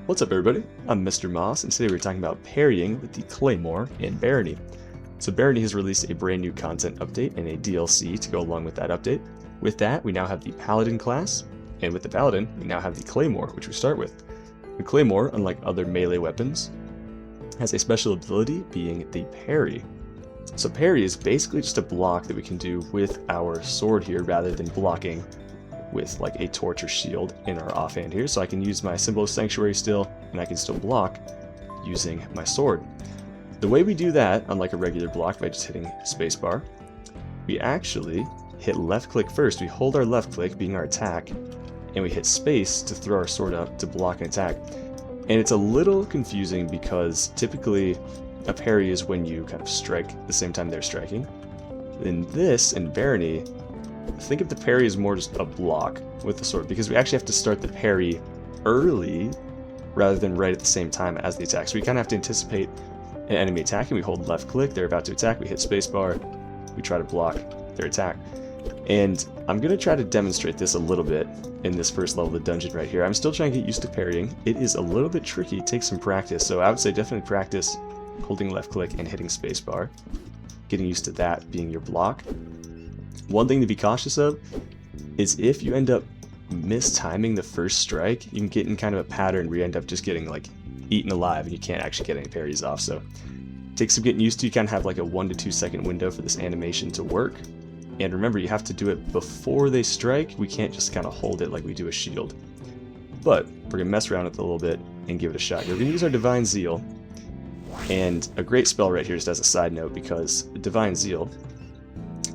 What's up everybody, I'm Mr. Moss, and today we're talking about parrying with the Claymore in Barony. So Barony has released a brand new content update and a DLC to go along with that update. With that, we now have the Paladin class, and with the Paladin, we now have the Claymore, which we start with. The Claymore, unlike other melee weapons, has a special ability being the Parry. So Parry is basically just a block that we can do with our sword here rather than blocking with like a torch or shield in our offhand here. So I can use my symbol of sanctuary still, and I can still block using my sword. The way we do that, unlike a regular block by just hitting spacebar, we actually hit left click first. We hold our left click, being our attack, and we hit space to throw our sword up to block an attack. And it's a little confusing because typically a parry is when you kind of strike the same time they're striking. In Barony, think of the parry as more just a block with the sword, because we actually have to start the parry early rather than right at the same time as the attack. So we kind of have to anticipate an enemy attacking. We hold left click, they're about to attack, we hit spacebar, we try to block their attack. And I'm going to try to demonstrate this a little bit in this first level of the dungeon right here. I'm still trying to get used to parrying. It is a little bit tricky, it takes some practice, so I would say definitely practice holding left click and hitting spacebar, getting used to that being your block. One thing to be cautious of is if you end up mistiming the first strike, you can get in kind of a pattern where you end up just getting like eaten alive and you can't actually get any parries off. So it takes some getting used to. You kind of have like a 1 to 2 second window for this animation to work. And remember, you have to do it before they strike. We can't just kind of hold it like we do a shield. But we're going to mess around with it a little bit and give it a shot. We're going to use our Divine Zeal. And a great spell right here, just as a side note, because Divine Zeal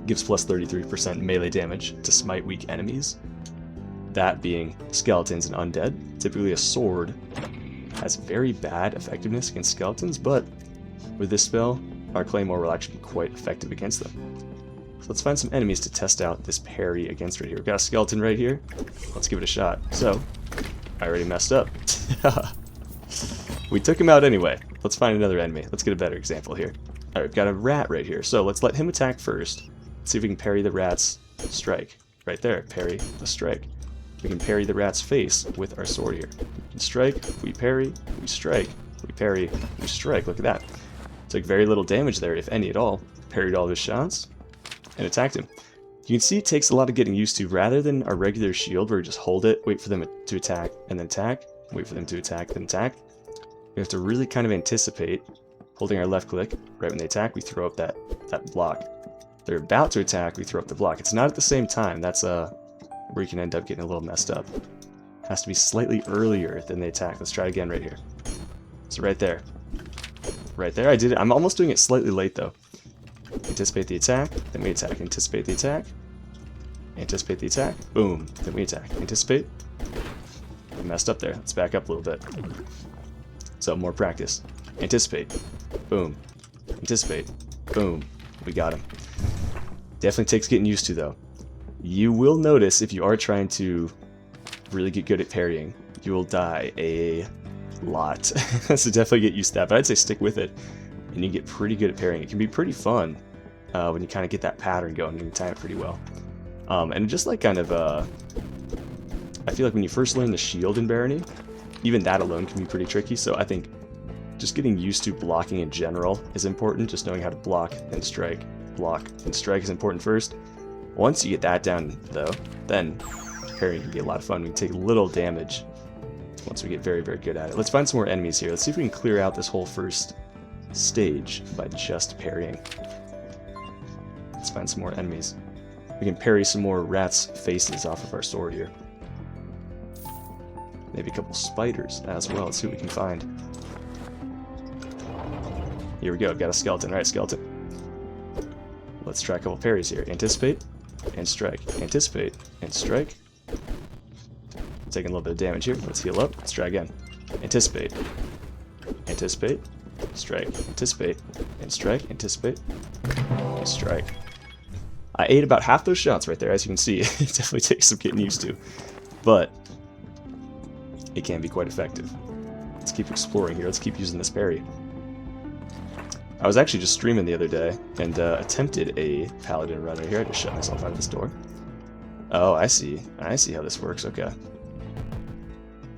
gives plus 33% melee damage to smite weak enemies, that being skeletons and undead. Typically a sword has very bad effectiveness against skeletons, but with this spell, our Claymore will actually be quite effective against them. So let's find some enemies to test out this parry against right here. We've got a skeleton right here. Let's give it a shot. So, I already messed up. We took him out anyway. Let's find another enemy. Let's get a better example here. Alright, we've got a rat right here. So let's let him attack first. Let's see if we can parry the rat's strike. Right there, parry the strike. We can parry the rat's face with our sword here. We can strike, we parry, we strike, we parry, we strike. Look at that. Took very little damage there, if any at all. Parried all of his shots and attacked him. You can see it takes a lot of getting used to. Rather than our regular shield where we just hold it, wait for them to attack, and then attack, wait for them to attack, then attack. We have to really kind of anticipate holding our left click. Right when they attack, we throw up that block. They're about to attack, we throw up the block. It's not at the same time. That's where you can end up getting a little messed up. It has to be slightly earlier than they attack. Let's try it again right here. So right there. Right there, I did it. I'm almost doing it slightly late though. Anticipate the attack, then we attack. Anticipate the attack. Anticipate the attack. Boom. Then we attack. Anticipate. I messed up there. Let's back up a little bit. So more practice. Anticipate. Boom. Anticipate. Boom. We got him. Definitely takes getting used to though. You will notice if you are trying to really get good at parrying, you will die a lot. So definitely get used to that. But I'd say stick with it and you get pretty good at parrying. It can be pretty fun when you kind of get that pattern going and you time it pretty well. And just like kind of, I feel like when you first learn the shield in Barony, even that alone can be pretty tricky. So I think just getting used to blocking in general is important. Just knowing how to block and strike, block and strike is important first. Once you get that down though, then parrying can be a lot of fun. We can take little damage once we get very, very good at it. Let's find some more enemies here. Let's see if we can clear out this whole first stage by just parrying. Let's find some more enemies. We can parry some more rats' faces off of our sword here. Maybe a couple spiders as well. Let's see what we can find. Here we go. I've got a skeleton. Alright, skeleton. Let's try a couple parries here. Anticipate and strike. Anticipate and strike. Taking a little bit of damage here. Let's heal up. Let's try again. Anticipate. Anticipate. Strike. Anticipate. And strike. Anticipate. And strike. I ate about half those shots right there, as you can see. It definitely takes some getting used to. But it can be quite effective. Let's keep exploring here. Let's keep using this parry. I was actually just streaming the other day and attempted a paladin run right here. I just shut myself out of this door. Oh, I see. I see how this works. Okay.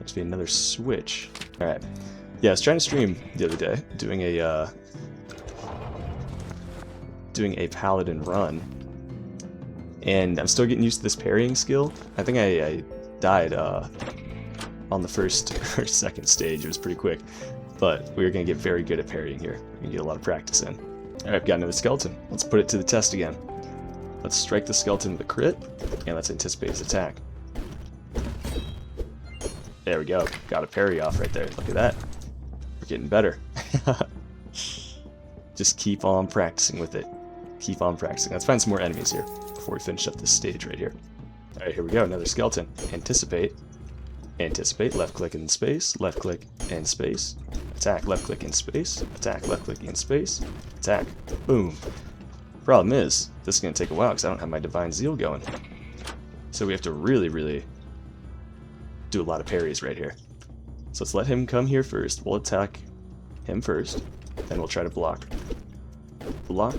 Must be another switch. Alright. Yeah, I was trying to stream the other day, doing a paladin run. And I'm still getting used to this parrying skill. I think I died on the first or second stage. It was pretty quick. But we're going to get very good at parrying here. We're going to get a lot of practice in. Alright, I've got another skeleton. Let's put it to the test again. Let's strike the skeleton with a crit, and let's anticipate his attack. There we go. Got a parry off right there. Look at that. We're getting better. Just keep on practicing with it. Keep on practicing. Let's find some more enemies here before we finish up this stage right here. Alright, here we go. Another skeleton. Anticipate. Anticipate. Left click in space. Left click and space. Attack. Left click in space. Attack. Left click in space. Attack. Boom. Problem is, this is going to take a while because I don't have my Divine Zeal going. So we have to really do a lot of parries right here. So let's let him come here first. We'll attack him first. Then we'll try to block. Block.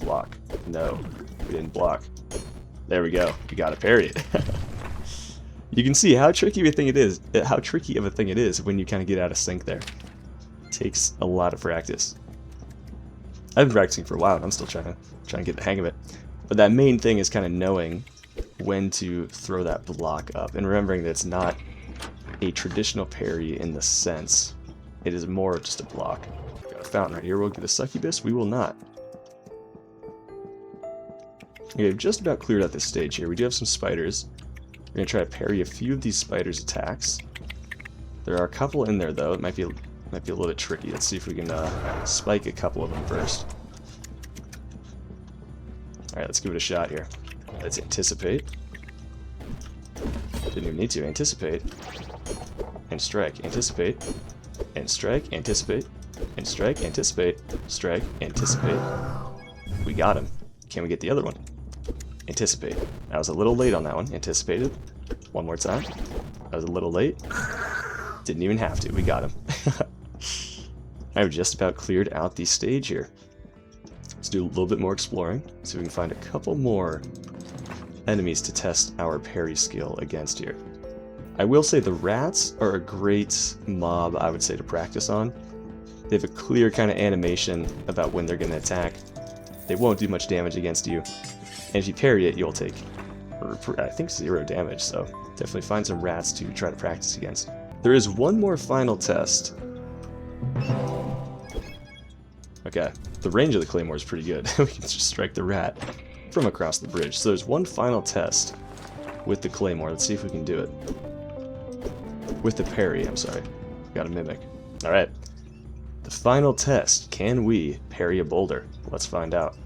Block. No, we didn't block. There we go. We got to parry it. You can see how tricky of a thing it is. How tricky of a thing it is when you kind of get out of sync there. It takes a lot of practice. I've been practicing for a while, and I'm still trying to get the hang of it. But that main thing is kind of knowing when to throw that block up, and remembering that it's not a traditional parry in the sense. It is more of just a block. Got a fountain right here. We'll get a succubus. We will not. Okay, we've just about cleared out this stage here. We do have some spiders. We're going to try to parry a few of these spiders' attacks. There are a couple in there, though. It might be a little bit tricky. Let's see if we can spike a couple of them first. Alright, let's give it a shot here. Let's anticipate. Didn't even need to. Anticipate. And strike. Anticipate. And strike. Anticipate. And strike. Anticipate. Strike. Anticipate. We got him. Can we get the other one? Anticipate. I was a little late on that one. Anticipated. One more time. I was a little late. Didn't even have to. We got him. I've just about cleared out the stage here. Let's do a little bit more exploring. See if we can find a couple more enemies to test our parry skill against here. I will say the rats are a great mob, I would say, to practice on. They have a clear kind of animation about when they're going to attack. They won't do much damage against you. And if you parry it, you'll take, I think, 0 damage. So definitely find some rats to try to practice against. There is one more final test. Okay, the range of the claymore is pretty good. We can just strike the rat from across the bridge. So there's one final test with the claymore. Let's see if we can do it. With the parry, I'm sorry. Got a mimic. Alright. The final test. Can we parry a boulder? Let's find out.